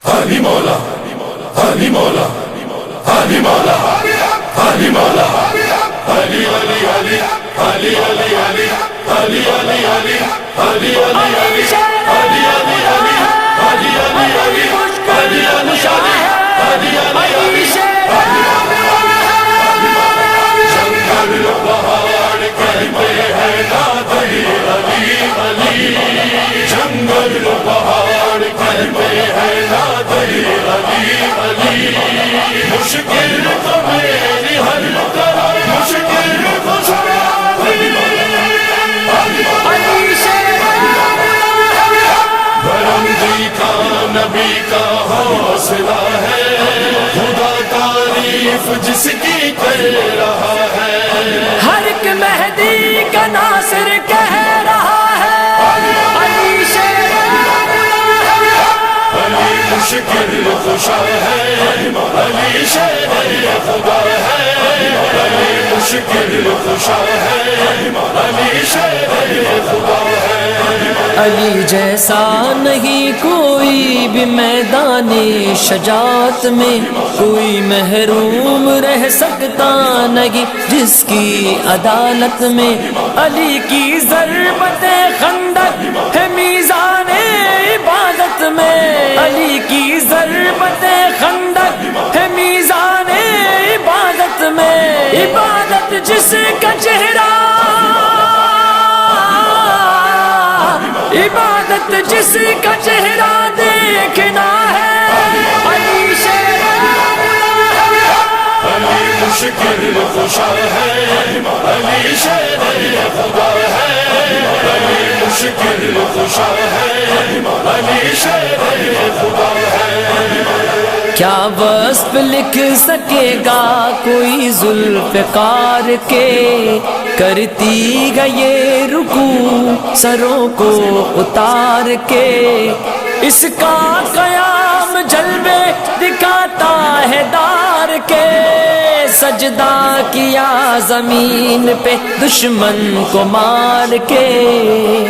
علی مولا علی مولا علی مولا علی مولا علی علی علی علی علی علی علی علی علی علی علی علی علی علی جنگل پہاڑ کہتے ہیں نادری علی علی مشکل تو میری حل کرو مشکل بلندی کا نبی کا حوصلہ ہے خدا تعریف جس کی کر رہا ہے ہر ایک مہدی کا ناصر کہہ رہا ہے علی شیر علی مشکل خوشا ہے علی شیر خدا ہے علی مشکل خوشا ہے علی شیر خدا ہے علی جیسا نہیں کوئی بھی میدان شجاعت میں کوئی محروم رہ سکتا نہیں جس کی عدالت میں علی کی ضربت خندق ہے میزان عبادت میں علی کی ضربت خندق ہے میزان عبادت میں عبادت جس کا چہرہ عبادت جس کا چہرہ دیکھنا ہے علی شیر علی مشکل خوشا ہے علی شیر خدا ہے علی مشکل خوشا ہے علی شیر خدا ہے کیا وصف لکھ سکے گا کوئی ذوالفقار کے کرتی گئے رکوع سروں کو اتار کے اس کا قیام جلوے دکھاتا ہے دار کے سجدہ کیا زمین پہ دشمن کو مار کے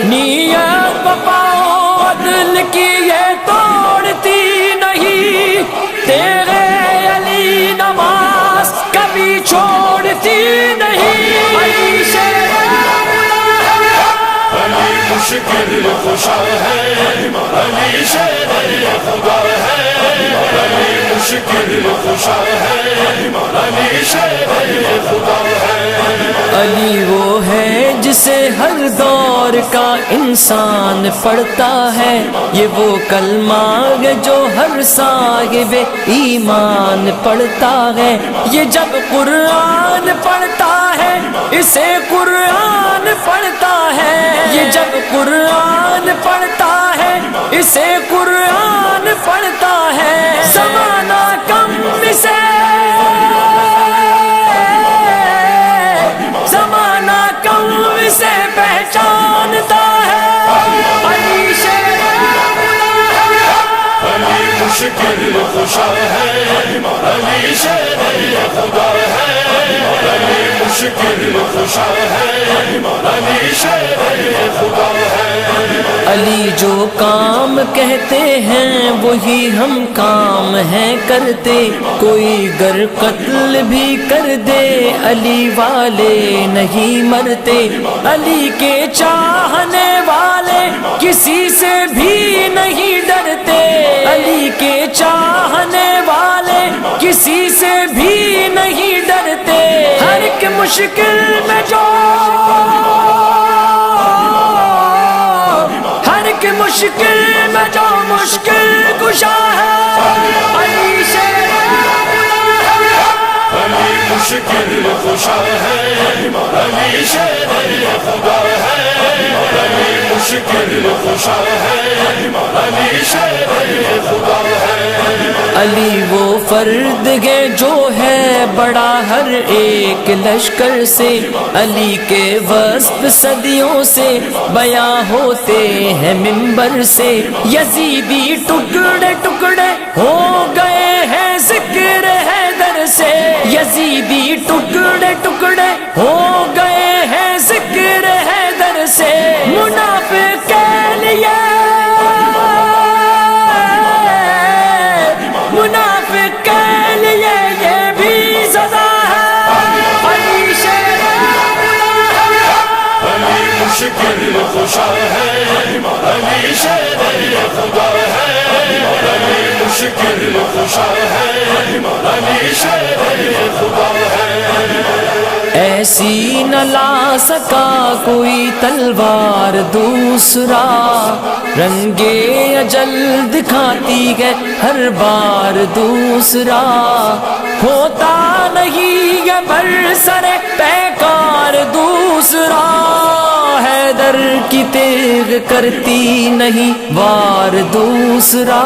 نیت وفا عدل کی یہ توڑتی نہیں تیرے علی نماز کبھی چھوڑتی نہیں علی شیر علی مشکل خوشا ہے علی شیر خدا ہے علی مشکل خوشا ہے علی شیر خدا ہے علی وہ ہے جسے ہر دور کا انسان پڑھتا ہے یہ وہ کلمہ ہے جو ہر صاحب ایمان پڑھتا ہے یہ جب قرآن پڑھتا ہے اسے قرآن پڑھتا ہے یہ جب قرآن پڑھتا ہے اسے قرآن پڑھتا ہے زمانہ کم سے زمانہ کم سے پہچانتا ہے علی شیر علی مشکل خوشا ہے علی شیر خدا ہے علی مشکل خوشا ہے علی شیر خدا ہے علی جو کام کہتے ہیں وہی ہم کام ہیں کرتے کوئی گر قتل بھی کر دے علی والے نہیں مرتے علی کے چاہنے والے کسی سے بھی نہیں ڈرتے علی کے چاہنے والے کسی سے بھی نہیں ڈرتے ہر ایک مشکل میں جو مشکل میں جو مشکل کشا ہے علی شیر علی مشکل خوشا ہے علی شیر خدا ہے علی مشکل خوشا ہے علی شیر خدا ہے علی وہ فرد ہے جو ہے بڑا ہر ایک لشکر سے علی کے وصف صدیوں سے بیاں ہوتے ہیں منبر سے یزیدی ٹکڑے ٹکڑے ہو گئے ہیں ذکر حیدر سے یزیدی ٹکڑے ٹکڑے ہو گئے ہیں ذکر حیدر سے منافق کے لیے ایسی نہ لا سکا کوئی تلوار دوسرا، رنگے اجل دکھاتی ہے ہر بار دوسرا، ہوتا نہیں ہے برسر پیکار دوسرا، حیدر کی تیغ کرتی نہیں وار دوسرا،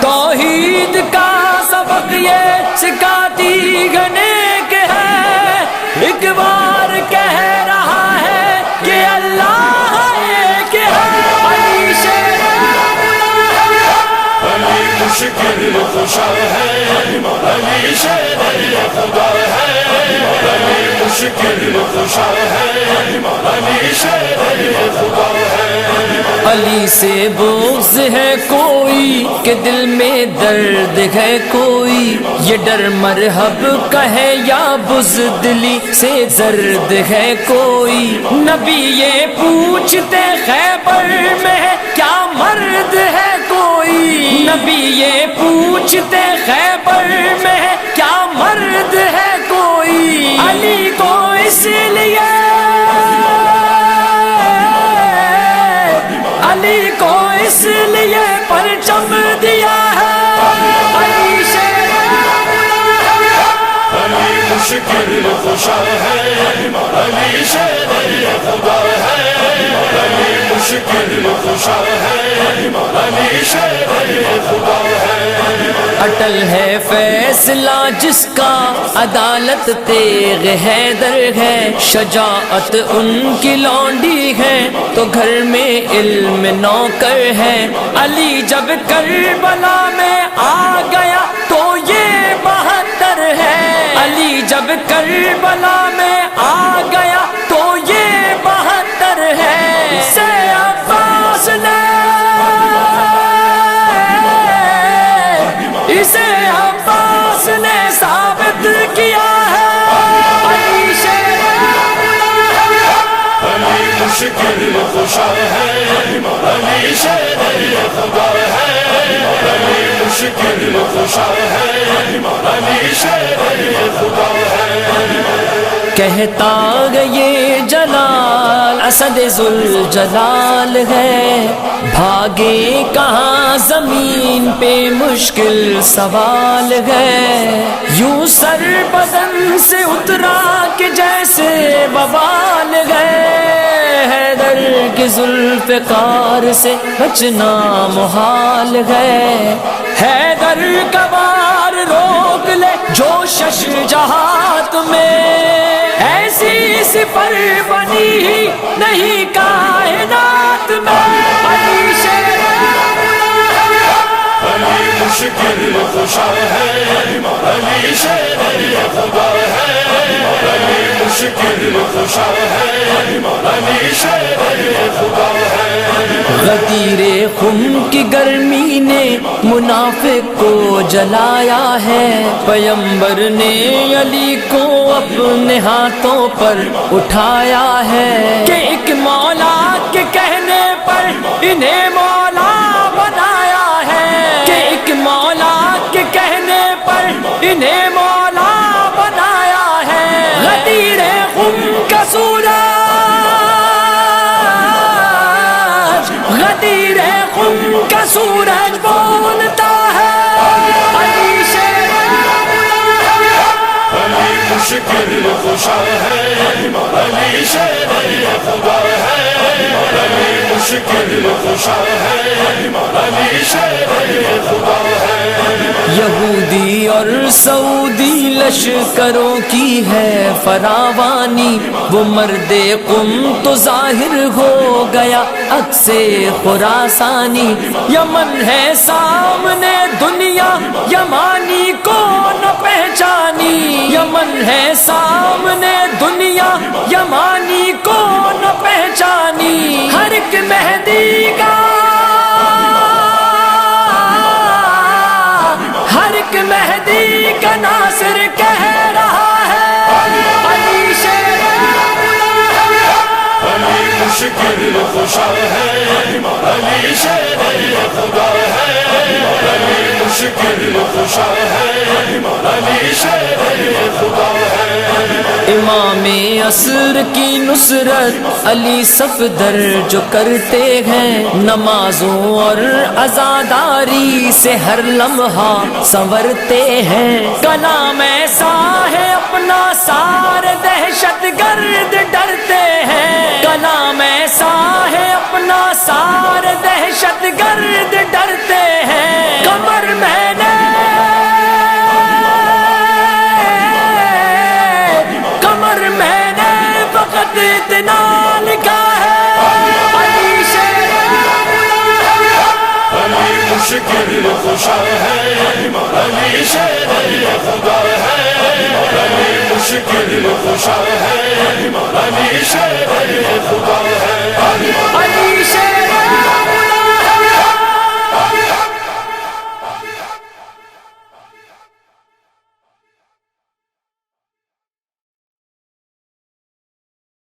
توحید کا سبق یہ سکھاتی نیک ہے، ایک بار کہہ رہا ہے کہ اللہ ایک ہے، علی شیر علی مشکل کشا ہے، علی شیر خدا ہے، علی مشکل کشا ہے، علی شیر خدا ہے۔ علی سے بغض ہے کوئی کہ دل میں درد ہے کوئی، یہ ڈر مرحب کا ہے یا بزدلی سے زرد ہے کوئی، نبی یہ پوچھتے خیبر میں ہے کیا مرد ہے کوئی، نبی یہ پوچھتے خیبر میں ہے کیا مرد ہے کوئی، علی کو اس لیے علی کو اس لیے پرچم دیا ہے، علی شیر علی مشکل کشا ہے، علی شیر خدا ہے، علی مشکل کشا ہے، علی شیر خدا ہے۔ اٹل ہے فیصلہ جس کا، عدالت تیغ حیدر ہے، شجاعت ان کی لونڈی ہے تو گھر میں علم نوکر ہے، علی جب کربلا میں آ گیا تو یہ 72 ہے، علی جب کربلا میں آ گیا تو یہ 72 ہے، سے عباس نے اسے عباس نے ثابت کیا ہے، علی شیر علی مشکل کشا ہے، علی شیر خدا ہے، علی مشکل کشا ہے، علی شیر خدا ہے۔ کہتا یہ جلال اسد ذوالجلال ہے، بھاگے کہاں زمین پہ مشکل سوال ہے، یوں سر بدن سے اترا کہ جیسے بوال ہے، حیدر کی ذوالفقار سے بچنا محال ہے، حیدر کا وار روک لے جو شش جہات میں، ایسی سپر بنی ہی نہیں کائنات میں، علی شیر علی مشکل کشا ہے، علی شیر خدا ہے، علی مشکل کشا ہے، علی شیر خدا ہے۔ غدیر خم کی گرمی نے منافق کو جلایا ہے، پیمبر نے علی کو اپنے ہاتھوں پر اٹھایا ہے، کہ ایک مولا کے کہنے پر انہیں مولا بنایا ہے، کہ ایک مولا کے کہنے پر انہیں مولا بنایا ہے، غدیر خم کا سورج غدیر خم کا سورج بولتا ہے، علی شیر علی مشکل کشا ہے، علی شیر خدا ہے، علی مشکل کشا ہے، علی شیر خدا ہے۔ یہودی اور سعودی لشکروں کی ہے فراوانی، وہ مرد قم تو ظاہر ہو گیا عکس خراسانی، یمن ہے سامنے دنیا یمانی کو نہ پہچانی، یمن ہے سامنے دنیا یمانی کو نہ پہچانی، ہر ایک مہدی کا ہر ایک مہدی کا ناصر کہہ رہا ہے، علی شیر علی مشکل کشا ہے، علی شیر خدا ہے، علی مشکل کشا ہے، علی شیر خدا ہے۔ امام نصر کی نصرت علی صفدر جو کرتے ہیں، نمازوں اور عزاداری سے ہر لمحہ سنورتے ہیں، کلام ایسا ہے اپنا سارے دہشت گرد ڈرتے ہیں، کلام ایسا ہے اپنا سارے دہشت گرد ڈرتے ہیں، کمر میں نے فقط اتنا لکھا ہے، علی شیر علی مشکل خوشا ہے، علی شیر خدا ہے، علی مشکل خوشا ہے، علی شیر خدا